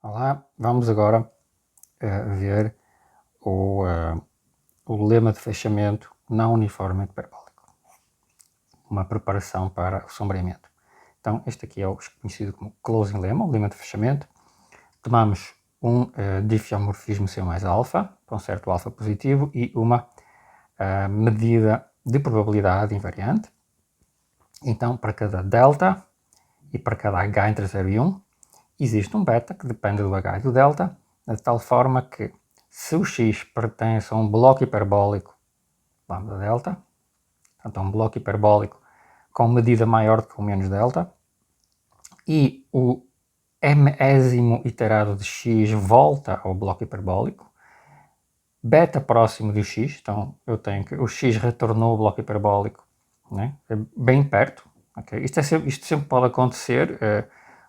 Olá, vamos agora ver o lema de fechamento não uniformemente hiperbólico, uma preparação para o sombreamento. Então, este aqui é o conhecido como closing lemma, o lema de fechamento. Tomamos um difiomorfismo C mais alfa, com certo alfa positivo, e uma medida de probabilidade invariante. Então, para cada delta e para cada H entre 0 e 1, existe um beta que depende do H e do delta, de tal forma que, se o x pertence a um bloco hiperbólico lambda delta, portanto, a um bloco hiperbólico com medida maior do que o menos delta, e o mésimo iterado de x volta ao bloco hiperbólico, beta próximo do x, então eu tenho que o x retornou ao bloco hiperbólico, né? Bem perto. Okay? Isto sempre pode acontecer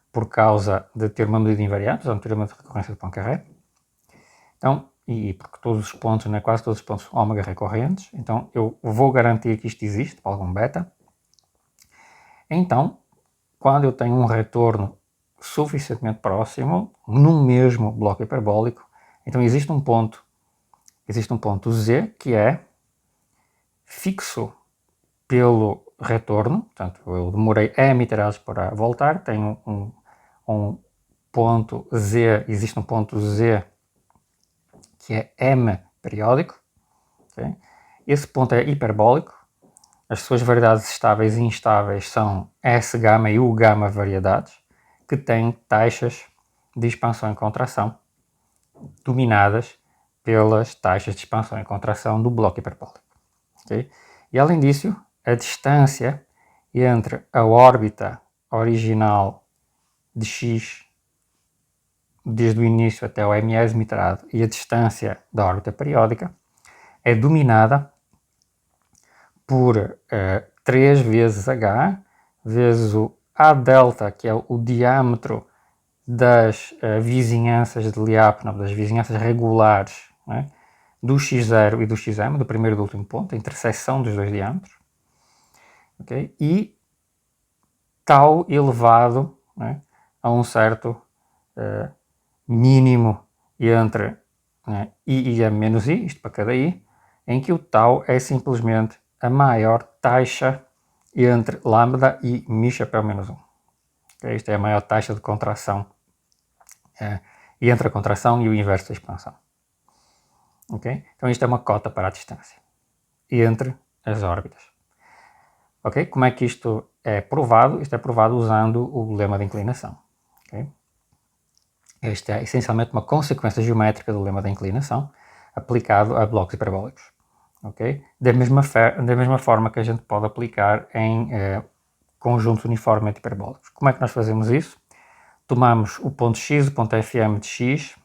por causa de ter uma medida invariante, portanto, ter uma recorrência de Poincaré. Então, e porque todos os pontos, né, quase todos os pontos são ômega recorrentes, então eu vou garantir que isto existe para algum beta. Então, quando eu tenho um retorno suficientemente próximo, no mesmo bloco hiperbólico, então existe um ponto Z que é fixo pelo retorno, portanto, eu demorei m iterados para voltar, tenho um ponto Z, existe um ponto Z que é m periódico, okay? Esse ponto é hiperbólico, as suas variedades estáveis e instáveis são S gama e U gama variedades, que têm taxas de expansão e contração dominadas pelas taxas de expansão e contração do bloco hiperbólico. Okay? E além disso, a distância entre a órbita original de x desde o início até o mésimo iterado e a distância da órbita periódica é dominada por 3 vezes h vezes o a delta, que é o diâmetro das vizinhanças de Lyapunov, das vizinhanças regulares, né, do x0 e do xm, do primeiro e do último ponto, a interseção dos dois diâmetros, okay? E tau elevado, né, a um certo mínimo entre, né, i e m menos i, isto para cada i, em que o tau é simplesmente a maior taxa entre lambda e mi chapéu menos 1. Okay? Isto é a maior taxa de contração entre a contração e o inverso da expansão. Okay? Então isto é uma cota para a distância entre as órbitas. Okay? Como é que isto é provado? Isto é provado usando o lema de inclinação. Okay? Este é essencialmente uma consequência geométrica do lema da inclinação aplicado a blocos hiperbólicos. Okay? Da mesma forma que a gente pode aplicar em conjuntos uniformemente hiperbólicos. Como é que nós fazemos isso? Tomamos o ponto x, o ponto fm de x,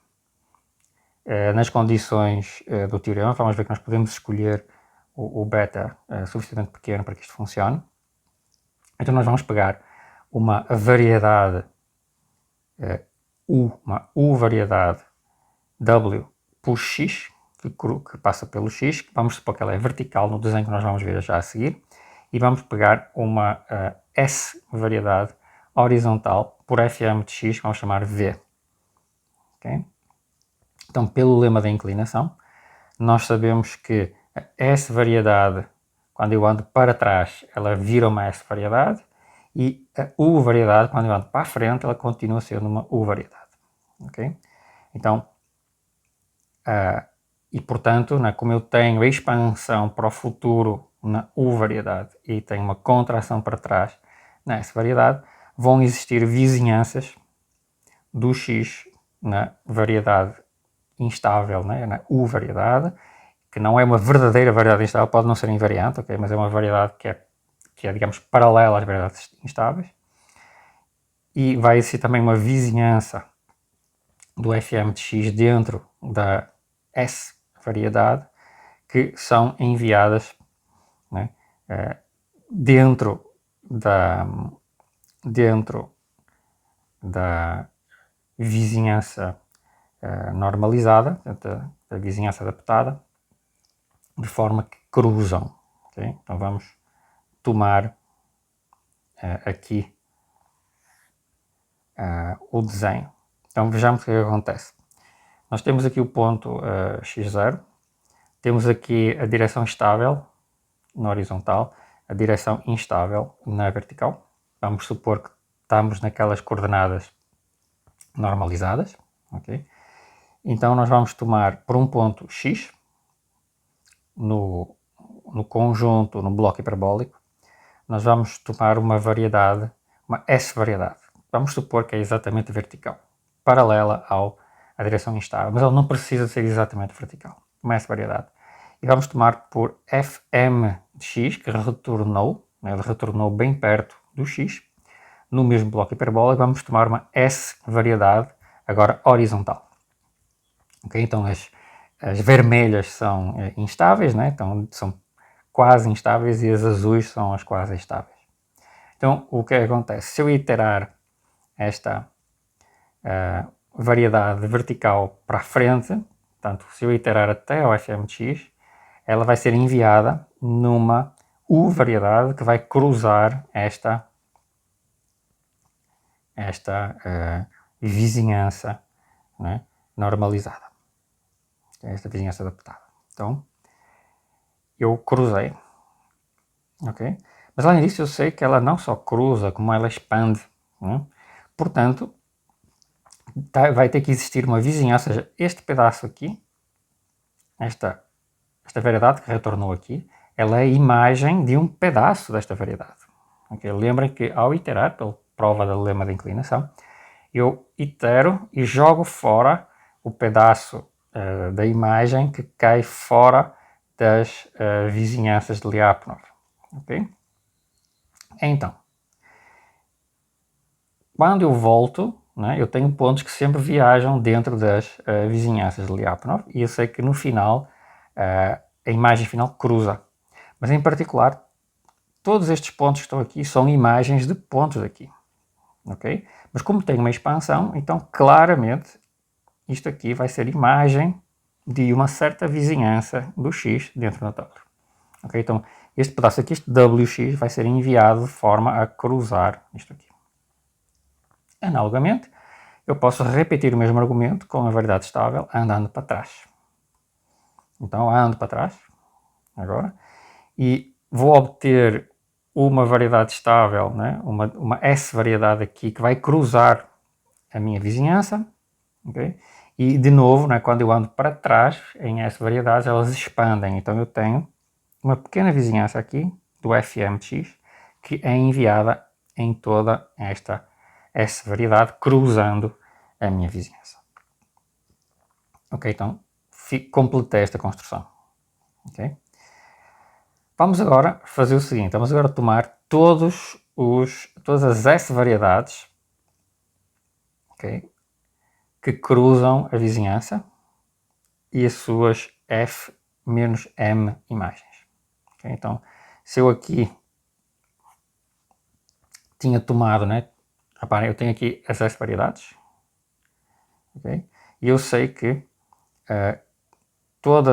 nas condições do teorema. Vamos ver que nós podemos escolher o beta suficientemente pequeno para que isto funcione. Então nós vamos pegar uma variedade uma U variedade W por x, que passa pelo x, vamos supor que ela é vertical no desenho que nós vamos ver já a seguir, e vamos pegar uma S variedade horizontal por fm de x, vamos chamar V. Okay? Então, pelo lema da inclinação, nós sabemos que a S variedade, quando eu ando para trás, ela vira uma S variedade, e a U variedade, quando eu ando para a frente, ela continua sendo uma U variedade. Okay? Então, e portanto, né, como eu tenho a expansão para o futuro na U variedade e tenho uma contração para trás na S variedade, vão existir vizinhanças do X na variedade instável, né, na U variedade, que não é uma verdadeira variedade instável, pode não ser invariante, okay, mas é uma variedade que é, digamos, paralela às variedades instáveis. E vai existir também uma vizinhança do fm de x dentro da S variedade, que são enviadas, né, dentro da vizinhança normalizada, da vizinhança adaptada, de forma que cruzam. Okay? Então vamos tomar aqui o desenho. Então vejamos o que acontece. Nós temos aqui o ponto x0, temos aqui a direção estável na horizontal, a direção instável na vertical. Vamos supor que estamos naquelas coordenadas normalizadas, ok? Então nós vamos tomar por um ponto x no conjunto, no bloco hiperbólico, nós vamos tomar uma variedade, uma S-variedade. Vamos supor que é exatamente vertical, paralela à direção instável, mas ela não precisa ser exatamente vertical, uma S-variedade. E vamos tomar por Fm de x, que retornou, né, ele retornou bem perto do x, no mesmo bloco hiperbólico, vamos tomar uma S-variedade, agora horizontal. Okay? Então as vermelhas são instáveis, né? Então são quase instáveis, e as azuis são as quase estáveis. Então o que acontece? Se eu iterar esta variedade vertical para a frente, portanto, se eu iterar até ao fm de x, ela vai ser enviada numa u-variedade que vai cruzar esta vizinhança, né, normalizada, esta vizinhança adaptada. Então, eu cruzei, ok? Mas além disso, eu sei que ela não só cruza, como ela expande, né? Portanto, vai ter que existir uma vizinhança, ou seja, este pedaço aqui, esta variedade que retornou aqui, ela é a imagem de um pedaço desta variedade. Okay? Lembrem que ao iterar, pela prova da lema de inclinação, eu itero e jogo fora o pedaço da imagem que cai fora das vizinhanças de Lyapunov. Okay? Então, quando eu volto, né, eu tenho pontos que sempre viajam dentro das vizinhanças de Lyapunov, e eu sei que no final a imagem final cruza. Mas em particular, todos estes pontos que estão aqui são imagens de pontos aqui. Okay? Mas como tem uma expansão, então claramente isto aqui vai ser imagem de uma certa vizinhança do x dentro do W. Okay? Então este pedaço aqui, este WX, vai ser enviado de forma a cruzar isto aqui. Analogamente, eu posso repetir o mesmo argumento com a variedade estável andando para trás. Então ando para trás, agora, e vou obter uma variedade estável, né? uma S-variedade aqui que vai cruzar a minha vizinhança, okay? E de novo, né, quando eu ando para trás em S-variedades, elas expandem, então eu tenho uma pequena vizinhança aqui do Fm de x que é enviada em toda esta S-variedade, cruzando a minha vizinhança. Ok, então completei esta construção. Okay? Vamos agora fazer o seguinte, vamos agora tomar todas as S-variedades, okay, que cruzam a vizinhança e as suas F menos M imagens. Okay? Então, se eu aqui tinha tomado, né, reparem, eu tenho aqui as S-variedades, okay? E eu sei que toda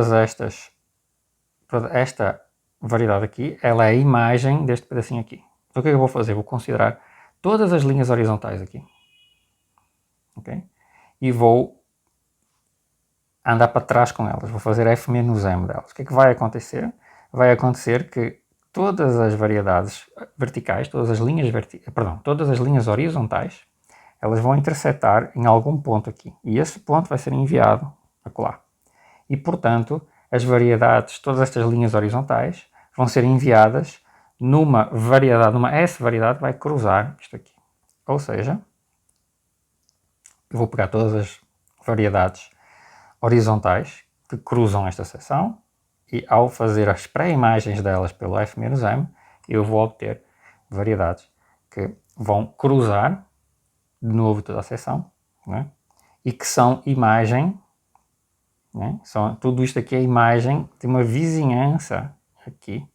esta variedade aqui, ela é a imagem deste pedacinho aqui. Então o que é que eu vou fazer? Vou considerar todas as linhas horizontais aqui. Okay? E vou andar para trás com elas. Vou fazer F menos M delas. O que é que vai acontecer? Vai acontecer que todas as variedades verticais, todas as linhas horizontais, elas vão intersetar em algum ponto aqui. E esse ponto vai ser enviado acolá. E, portanto, as variedades, todas estas linhas horizontais, vão ser enviadas numa variedade, numa S-variedade que vai cruzar isto aqui. Ou seja, eu vou pegar todas as variedades horizontais que cruzam esta seção e, ao fazer as pré-imagens delas pelo F-M, eu vou obter variedades que vão cruzar de novo toda a seção, né? E que são imagem, né? Tudo isto aqui é imagem de uma vizinhança aqui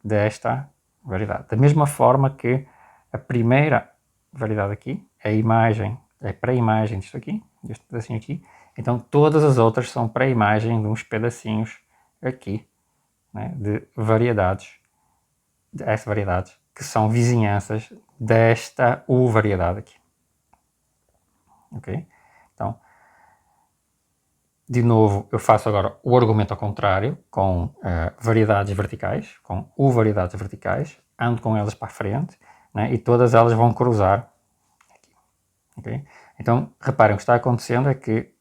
desta variedade. Da mesma forma que a primeira variedade aqui é a imagem, é pré-imagem disto aqui, deste pedacinho aqui, então todas as outras são pré-imagem de uns pedacinhos aqui, né, de variedades, de S-variedades, que são vizinhanças desta U-variedade aqui. Ok? De novo, eu faço agora o argumento ao contrário, com variedades verticais, com U variedades verticais, ando com elas para a frente, né, e todas elas vão cruzar aqui. Okay? Então, reparem, o que está acontecendo é que,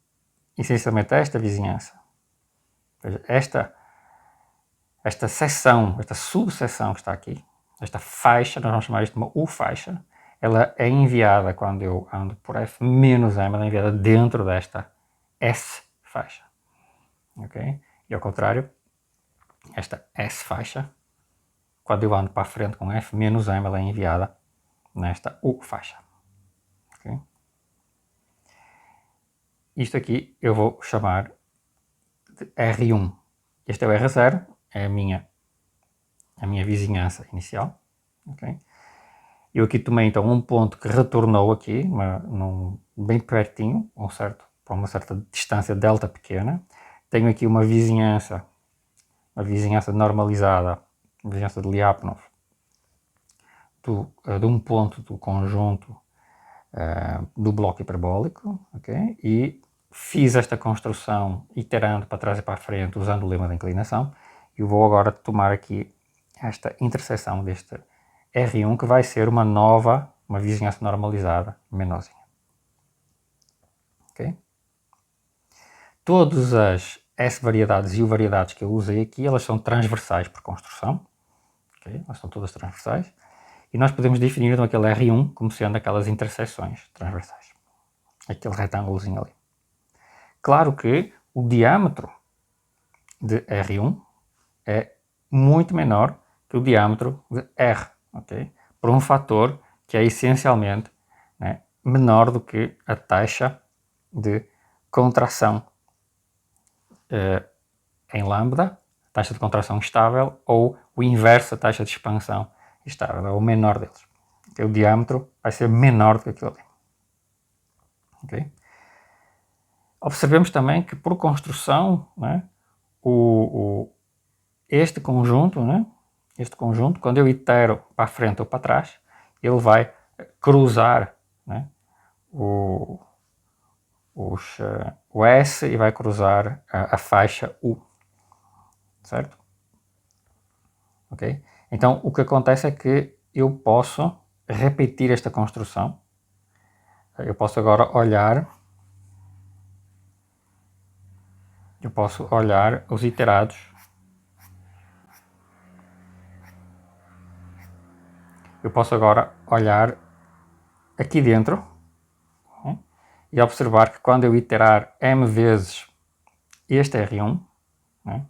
essencialmente, esta vizinhança, ou seja, esta seção, esta subseção que está aqui, esta faixa, nós vamos chamar isto de uma U-faixa, ela é enviada quando eu ando por F-M, ela é enviada dentro desta S-faixa. Okay? E ao contrário, esta S-faixa, quando eu ando para a frente com F-M, ela é enviada nesta U-faixa. Okay? Isto aqui eu vou chamar de R1. Este é o R0, é a minha vizinhança inicial. Okay? Eu aqui tomei então um ponto que retornou aqui, bem pertinho, para uma certa distância delta pequena. Tenho aqui uma vizinhança normalizada, uma vizinhança de Lyapunov, de um ponto do conjunto do bloco hiperbólico, okay? E fiz esta construção iterando para trás e para a frente usando o lema da inclinação. E vou agora tomar aqui esta interseção deste R1, que vai ser uma vizinhança normalizada menorzinha. Okay? Todas as S variedades e U variedades que eu usei aqui, elas são transversais por construção. Okay? Elas são todas transversais. E nós podemos definir então aquele R1 como sendo aquelas interseções transversais. Aquele retângulozinho ali. Claro que o diâmetro de R1 é muito menor que o diâmetro de R, okay? Por um fator que é essencialmente, né, menor do que a taxa de contração em lambda, taxa de contração estável, ou o inverso da taxa de expansão estável, é o menor deles. Okay? O diâmetro vai ser menor do que aquilo ali. Okay? Observemos também que por construção, né, este conjunto, né, quando eu itero para a frente ou para trás, ele vai cruzar, né, o S e vai cruzar a faixa U, certo? Ok? Então, o que acontece é que eu posso repetir esta construção. Eu posso agora olhar os iterados. Eu posso agora olhar aqui dentro, né, e observar que quando eu iterar M vezes este R1, né,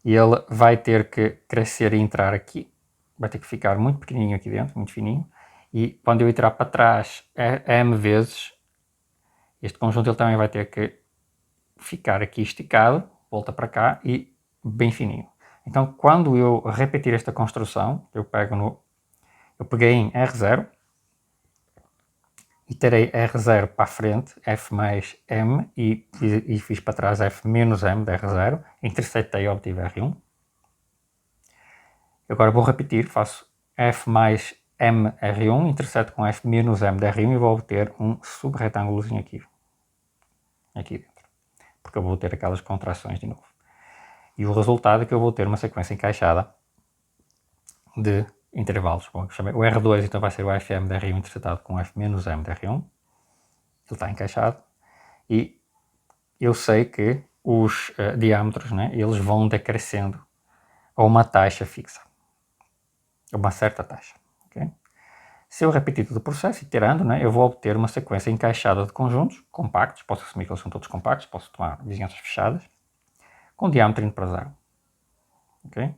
ele vai ter que crescer e entrar aqui, vai ter que ficar muito pequenininho aqui dentro, muito fininho, e quando eu iterar para trás M vezes, este conjunto ele também vai ter que ficar aqui esticado, volta para cá e bem fininho. Então, quando eu repetir esta construção, eu peguei em R0, iterei R0 para a frente, F mais M, e fiz para trás F menos M de R0, interceptei e obtive R1. Agora vou repetir, faço F mais M R1, intercepto com F menos M de R1 e vou obter um subretângulozinho aqui dentro, porque eu vou ter aquelas contrações de novo. E o resultado é que eu vou ter uma sequência encaixada de intervalos. Bom, o R2 então vai ser o Fm de R1 interceptado com F menos M de R1. Ele está encaixado. E eu sei que os diâmetros, né, eles vão decrescendo a uma taxa fixa. A uma certa taxa. Okay? Se eu repetir todo o processo, iterando, né, eu vou obter uma sequência encaixada de conjuntos compactos. Posso assumir que eles são todos compactos. Posso tomar vizinhanças fechadas. Com diâmetro indo para zero. Okay?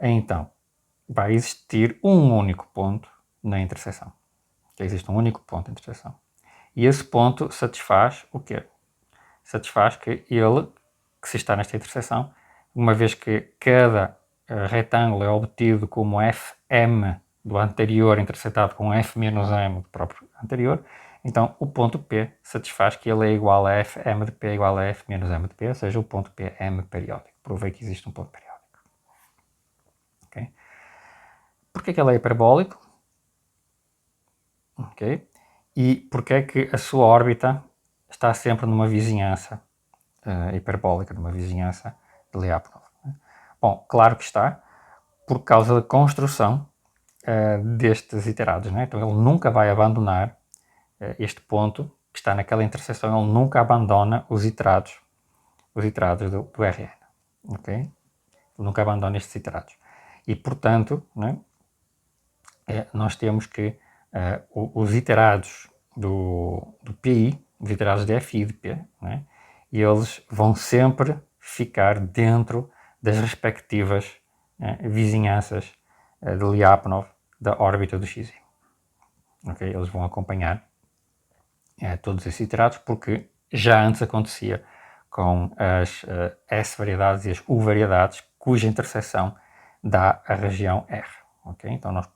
Então, vai existir um único ponto na interseção. Existe um único ponto de interseção. E esse ponto satisfaz o quê? Satisfaz que se está nesta interseção, uma vez que cada retângulo é obtido como Fm do anterior interceptado com F menos M do próprio anterior, então o ponto P satisfaz que ele é igual a Fm de P igual a F menos M de P, ou seja, o ponto P é M periódico. Provei que existe um ponto periódico. Okay? Porquê que ele é hiperbólico? Okay? E porquê que a sua órbita está sempre numa vizinhança hiperbólica numa vizinhança de Lyapunov. Bom, claro que está, por causa da construção destes iterados, né? Então ele nunca vai abandonar este ponto que está naquela interseção, ele nunca abandona os iterados do RN, ok? Ele nunca abandona estes iterados. E, portanto, né, nós temos que os iterados do PI, os iterados de F e de P, né, e eles vão sempre ficar dentro das respectivas vizinhanças de Lyapunov da órbita do XY. Okay? Eles vão acompanhar todos esses iterados porque já antes acontecia com as S variedades e as U variedades cuja interseção dá a região R. Okay? Então nós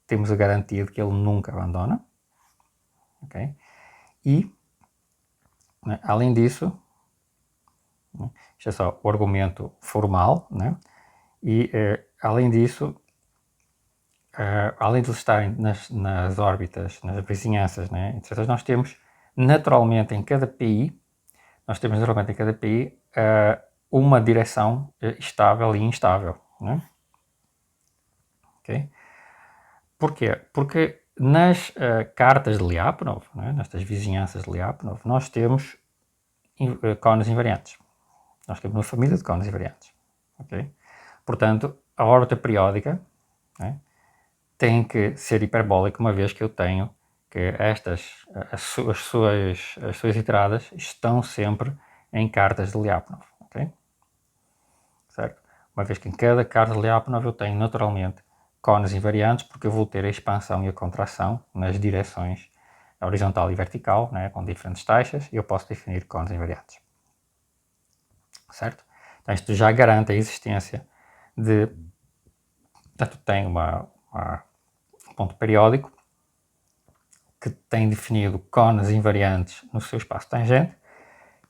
temos a garantia de que ele nunca abandona. Okay? E, né, além disso, né, isto é só o argumento formal, né? E além disso, além de eles estarem nas órbitas, nas vizinhanças, né, nós temos naturalmente em cada PI, uma direção estável e instável. Né? Okay? Porquê? Porque nas cartas de Lyapunov, né, nestas vizinhanças de Lyapunov, nós temos cones invariantes. Nós temos uma família de cones invariantes. Okay? Portanto, a órbita periódica, né, tem que ser hiperbólica, uma vez que eu tenho que as suas iteradas estão sempre em cartas de Lyapunov. Okay? Certo? Uma vez que em cada carta de Lyapunov eu tenho naturalmente cones invariantes, porque eu vou ter a expansão e a contração nas direções horizontal e vertical, né, com diferentes taxas, e eu posso definir cones invariantes. Certo? Então isto já garante a existência de... Portanto, tenho um ponto periódico que tem definido cones invariantes no seu espaço tangente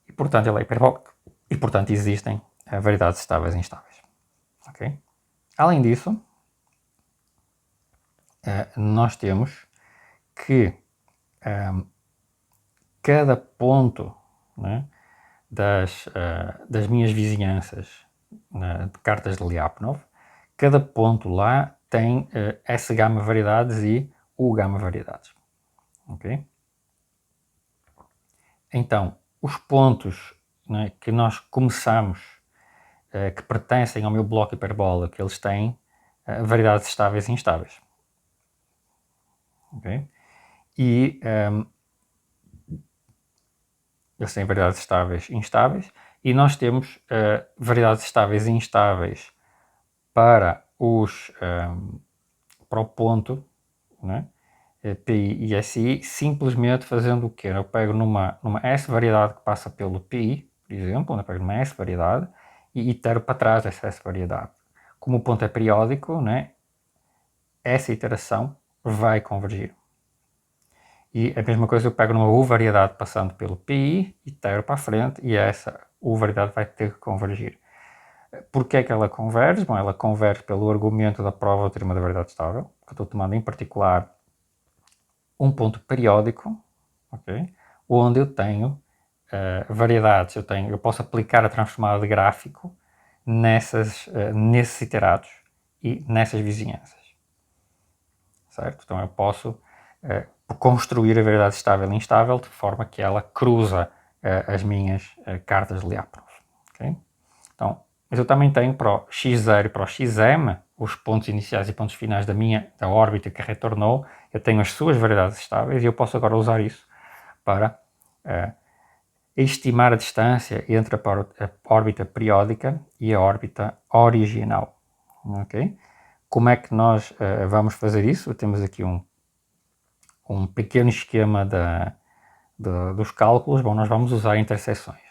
e, portanto, ele é hiperbólico e, portanto, existem variedades estáveis e instáveis. Okay? Além disso, nós temos que cada ponto, né, das minhas vizinhanças de cartas de Lyapunov, cada ponto lá tem S gama variedades e U gama variedades. Okay? Então, os pontos, né, que nós começamos, que pertencem ao meu bloco hiperbólico, eles têm variedades estáveis e instáveis. Okay? E eles têm variedades estáveis e instáveis, e nós temos variedades estáveis e instáveis para o ponto, né? PI e SI, simplesmente fazendo o quê? Eu pego numa S variedade que passa pelo PI, por exemplo, eu pego numa S variedade e itero para trás essa S variedade. Como o ponto é periódico, né, essa iteração vai convergir. E a mesma coisa eu pego numa U variedade passando pelo PI, itero para a frente e essa U variedade vai ter que convergir. Porquê é que ela converge? Bom, ela converge pelo argumento da prova do teorema da variedade estável, que eu estou tomando em particular um ponto periódico, okay, onde eu tenho variedades, eu posso aplicar a transformada de gráfico nesses iterados e nessas vizinhanças. Certo? Então eu posso construir a variedade estável e instável de forma que ela cruza as minhas cartas de Lyapunov. Okay? Então, mas eu também tenho para o x0 e para o xm, os pontos iniciais e pontos finais da órbita que retornou, eu tenho as suas variedades estáveis e eu posso agora usar isso para estimar a distância entre a órbita periódica e a órbita original. Okay? Como é que nós vamos fazer isso? Temos aqui um pequeno esquema dos cálculos. Bom, nós vamos usar interseções.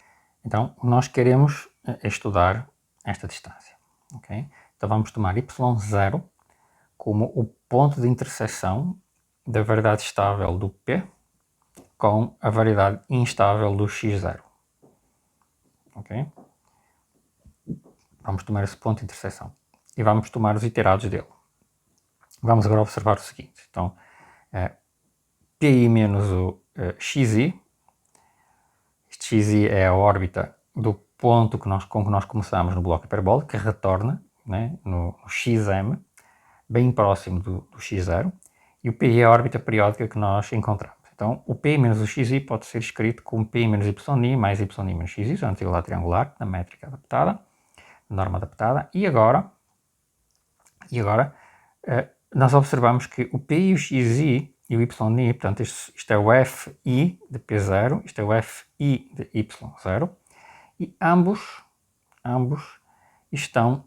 Então, nós queremos estudar esta distância. Okay? Então, vamos tomar y0 como o ponto de interseção da variedade estável do P com a variedade instável do x0. Okay? Vamos tomar esse ponto de interseção e vamos tomar os iterados dele. Vamos agora observar o seguinte. Então, Pi menos o xi, este xi é a órbita do ponto com que nós começamos no bloco hiperbólico, que retorna, né, no xm, bem próximo do x0, e o pi é a órbita periódica que nós encontramos. Então, o pi menos o xi pode ser escrito como pi menos yi mais yi menos xi, é um triângulo triangular, na métrica adaptada, norma adaptada, e agora nós observamos que o pi e o xi e o yi, portanto, isto é o fi de p0, isto é o fi de y0, e ambos estão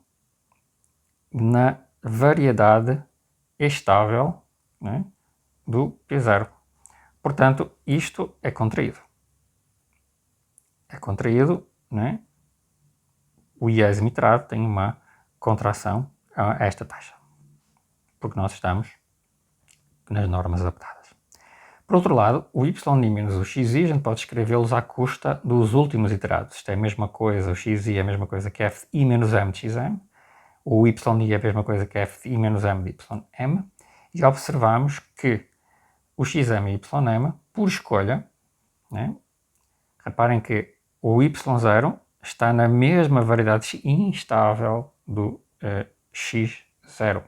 na variedade estável, né, do P0. Portanto, isto é contraído. É contraído, né? O IES mitrado tem uma contração a esta taxa, porque nós estamos nas normas adaptadas. Por outro lado, o y' menos o xi, a gente pode escrevê-los à custa dos últimos iterados. Isto é a mesma coisa, o xi é a mesma coisa que fi menos m de xm, o yi é a mesma coisa que fi menos m de ym, e observamos que o xm e ym, por escolha, né? Reparem que o y0 está na mesma variedade instável do x0.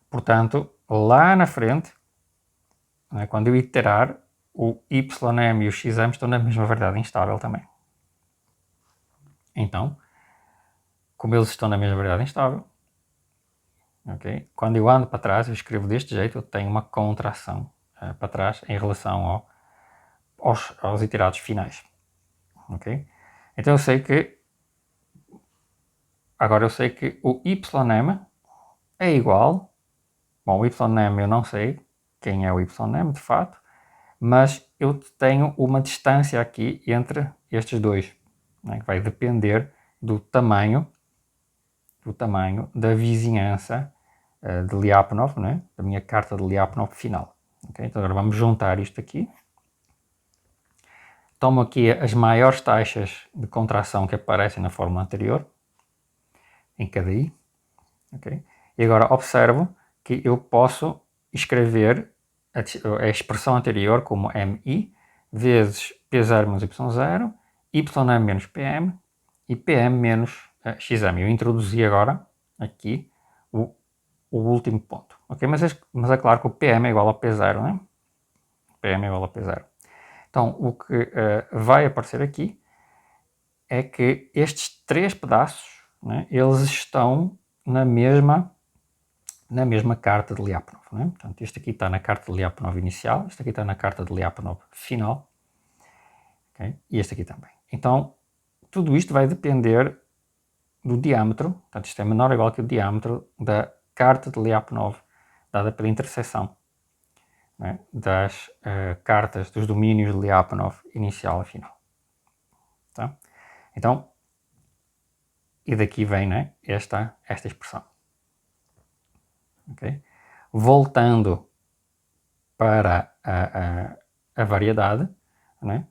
Portanto, lá na frente, né, quando eu iterar, o ym e o xm estão na mesma variedade instável também. Então, como eles estão na mesma variedade instável, okay, quando eu ando para trás, eu escrevo deste jeito, eu tenho uma contração para trás em relação aos iterados finais. Okay? Então eu sei que o YM é igual, bom, o YM eu não sei quem é o YM de fato, mas eu tenho uma distância aqui entre estes dois, né, que vai depender do tamanho da vizinhança de Lyapunov, né, da minha carta de Lyapunov final. Okay? Então agora vamos juntar isto aqui. Tomo aqui as maiores taxas de contração que aparecem na fórmula anterior, em cada i. Okay? E agora observo que eu posso escrever a expressão anterior como mi vezes p0 menos y0, ym menos pm e pm menos xm. Eu introduzi agora aqui o último ponto. Okay? Mas é claro que o pm é igual a p0, né? Pm é igual a p0. Então, o que vai aparecer aqui é que estes três pedaços, né, eles estão na mesma carta de Lyapunov. Né? Portanto, este aqui está na carta de Lyapunov inicial, este aqui está na carta de Lyapunov final, okay? E este aqui também. Então, tudo isto vai depender do diâmetro, portanto, isto é menor ou igual que o diâmetro da carta de Lyapunov dada pela interseção, né, das cartas dos domínios de Lyapunov inicial e final. Tá? Então, e daqui vem, né, esta expressão. Okay? Voltando para a variedade, né,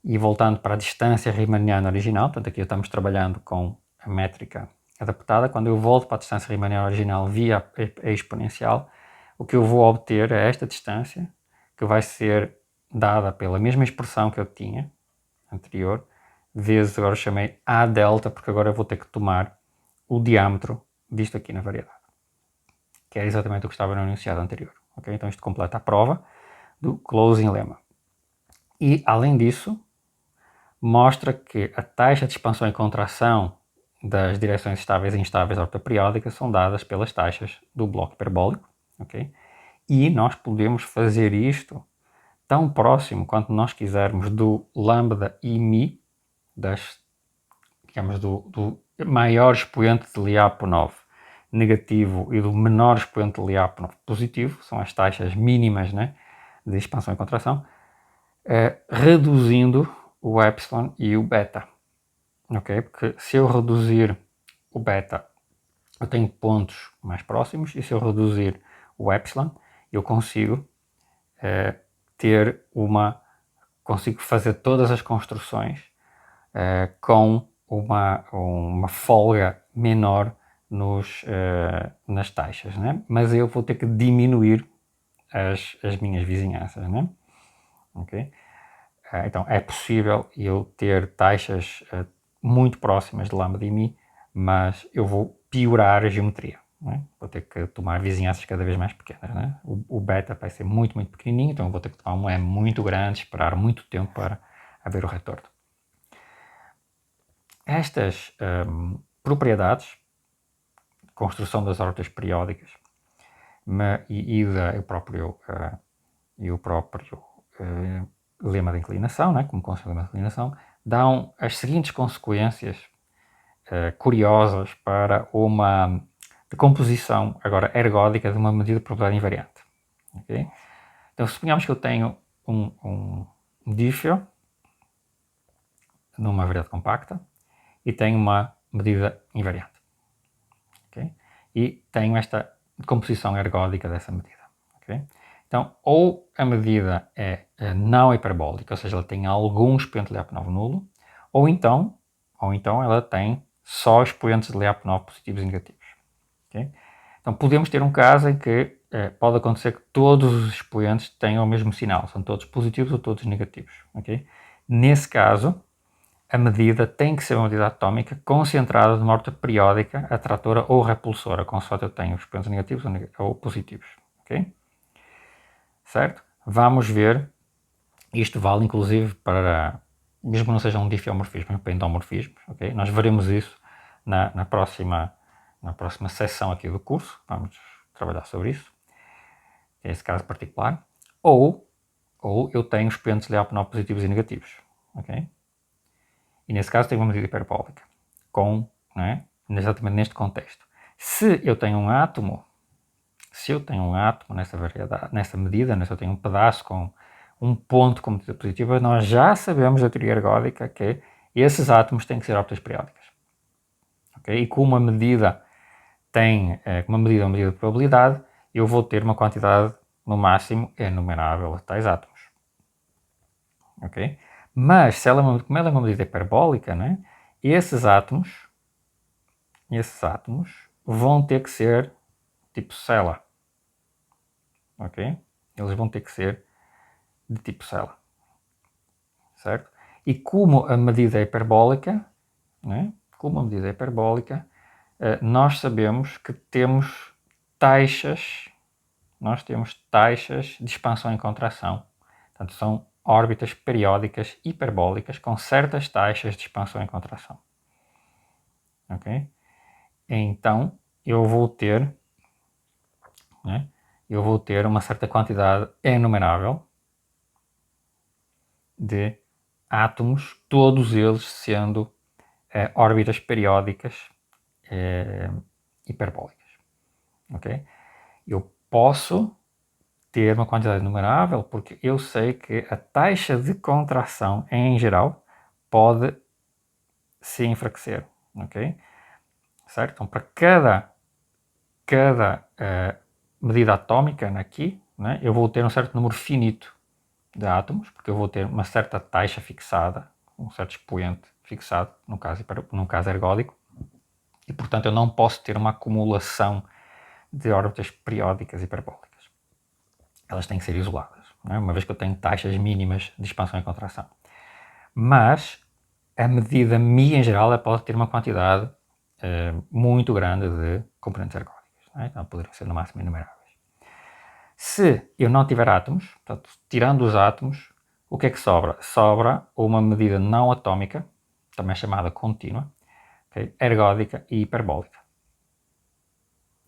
e voltando para a distância riemanniana original, portanto aqui estamos trabalhando com a métrica adaptada, quando eu volto para a distância riemanniana original via a exponencial, o que eu vou obter é esta distância, que vai ser dada pela mesma expressão que eu tinha anterior, vezes, agora chamei A delta, porque agora eu vou ter que tomar o diâmetro disto aqui na variedade, que é exatamente o que estava no enunciado anterior. Okay? Então isto completa a prova do closing lemma. E, além disso, mostra que a taxa de expansão e contração das direções estáveis e instáveis ortoperiódicas são dadas pelas taxas do bloco hiperbólico. Okay? E nós podemos fazer isto tão próximo quanto nós quisermos do lambda e mi, digamos, do maior expoente de Lyapunov negativo e do menor expoente de Lyapunov positivo, são as taxas mínimas, né, de expansão e contração, reduzindo o epsilon e o beta. Okay? Porque se eu reduzir o beta, eu tenho pontos mais próximos, e se eu reduzir o epsilon, eu consigo consigo fazer todas as construções com uma folga menor nas taxas, né? Mas eu vou ter que diminuir as minhas vizinhanças, né? Okay? Então é possível eu ter taxas muito próximas de lambda e mi, mas eu vou piorar a geometria. Não é? Vou ter que tomar vizinhanças cada vez mais pequenas. Não é? O beta vai ser muito, muito pequenininho, então eu vou ter que tomar um M muito grande, esperar muito tempo para haver o retorno. Estas propriedades, construção das órbitas periódicas e o próprio lema de inclinação, né, como consequência do lema de inclinação, dão as seguintes consequências curiosas para uma decomposição agora ergódica de uma medida de probabilidade invariante. Okay? Então, suponhamos que eu tenho um dífio numa variedade compacta e tenho uma medida invariante. Okay? E tenho esta decomposição ergódica dessa medida. Okay? Então, ou a medida é não hiperbólica, ou seja, ela tem algum expoente de Lyapunov nulo, ou então ela tem só expoentes de Lyapunov positivos e negativos. Okay? Então, podemos ter um caso em que pode acontecer que todos os expoentes tenham o mesmo sinal, são todos positivos ou todos negativos. Okay? Nesse caso, a medida tem que ser uma medida atómica concentrada numa órbita periódica, atratora ou repulsora, consoante eu tenho expoentes negativos ou positivos. Okay? Certo? Vamos ver, isto vale inclusive para, mesmo que não seja um difiomorfismo, para endomorfismos. Okay? Nós veremos isso na próxima sessão aqui do curso, vamos trabalhar sobre isso, esse caso particular, ou eu tenho expoentes de Lyapunov positivos e negativos. Okay? E nesse caso tenho uma medida hiperbólica, exatamente neste contexto. Se eu tenho um átomo nessa variedade, nessa medida, se eu tenho um pedaço com um ponto com medida positiva, nós já sabemos da teoria ergódica que esses átomos têm que ser órbitas periódicas. Okay? E como uma medida tem uma medida de probabilidade, eu vou ter uma quantidade no máximo enumerável de tais átomos. Okay? Mas, como ela é uma medida hiperbólica, né, esses átomos vão ter que ser tipo cela. Ok? Eles vão ter que ser de tipo cela. Certo? E como a medida é hiperbólica, né, nós sabemos que temos taxas de expansão e contração. Portanto, são órbitas periódicas hiperbólicas com certas taxas de expansão e contração. Ok? Então, eu vou ter uma certa quantidade enumerável de átomos, todos eles sendo órbitas periódicas hiperbólicas. Ok? Eu posso ter uma quantidade enumerável porque eu sei que a taxa de contração, em geral, pode se enfraquecer. Ok? Certo? Então, para cada medida atómica aqui, né, eu vou ter um certo número finito de átomos, porque eu vou ter uma certa taxa fixada, um certo expoente fixado, no caso ergódico, e portanto eu não posso ter uma acumulação de órbitas periódicas hiperbólicas. Elas têm que ser isoladas, né, uma vez que eu tenho taxas mínimas de expansão e contração. Mas a medida μ em geral pode ter uma quantidade muito grande de componentes ergódicos. Né? Então poderiam ser no máximo inumeráveis. Se eu não tiver átomos, portanto, tirando os átomos, o que é que sobra? Sobra uma medida não atómica, também chamada contínua, okay? Ergódica e hiperbólica,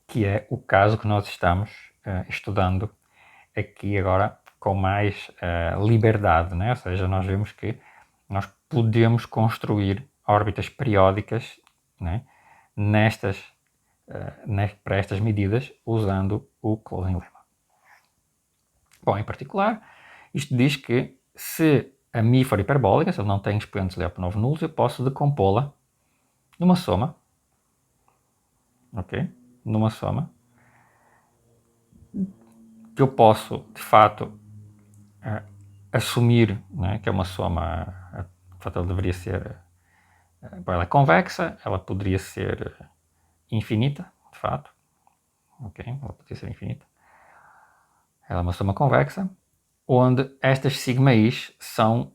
que é o caso que nós estamos estudando aqui agora com mais liberdade, né? Ou seja, nós vemos que nós podemos construir órbitas periódicas, né? Para estas medidas usando o closing lemma. Bom, em particular, isto diz que se a μ for hiperbólica, se ele não tem expoentes Lyapunov nulos, eu posso decompô-la numa soma, ok? Numa soma, que eu posso, de fato, assumir, né, que é uma soma, de fato ela deveria ser, ela é convexa, ela poderia ser infinita, de fato, ok? Ela poderia ser infinita. Ela é uma soma convexa, onde estas sigma-i's são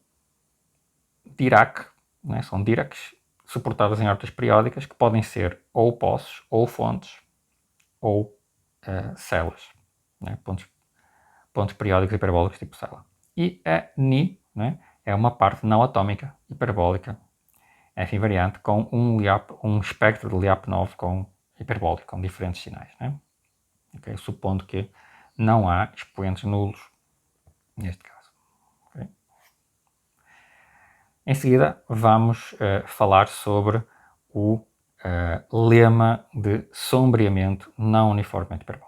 Dirac, né? São Diracs, suportadas em órbitas periódicas, que podem ser ou possos, ou fontes, ou celas, né? pontos periódicos hiperbólicos tipo cela. E a Ni, né, é uma parte não atómica hiperbólica F invariante com um espectro de Lyapunov hiperbólico, com diferentes sinais. Né? Okay? Supondo que não há expoentes nulos neste caso. Okay? Em seguida, vamos falar sobre o lema de sombreamento não uniformemente hiperbólico.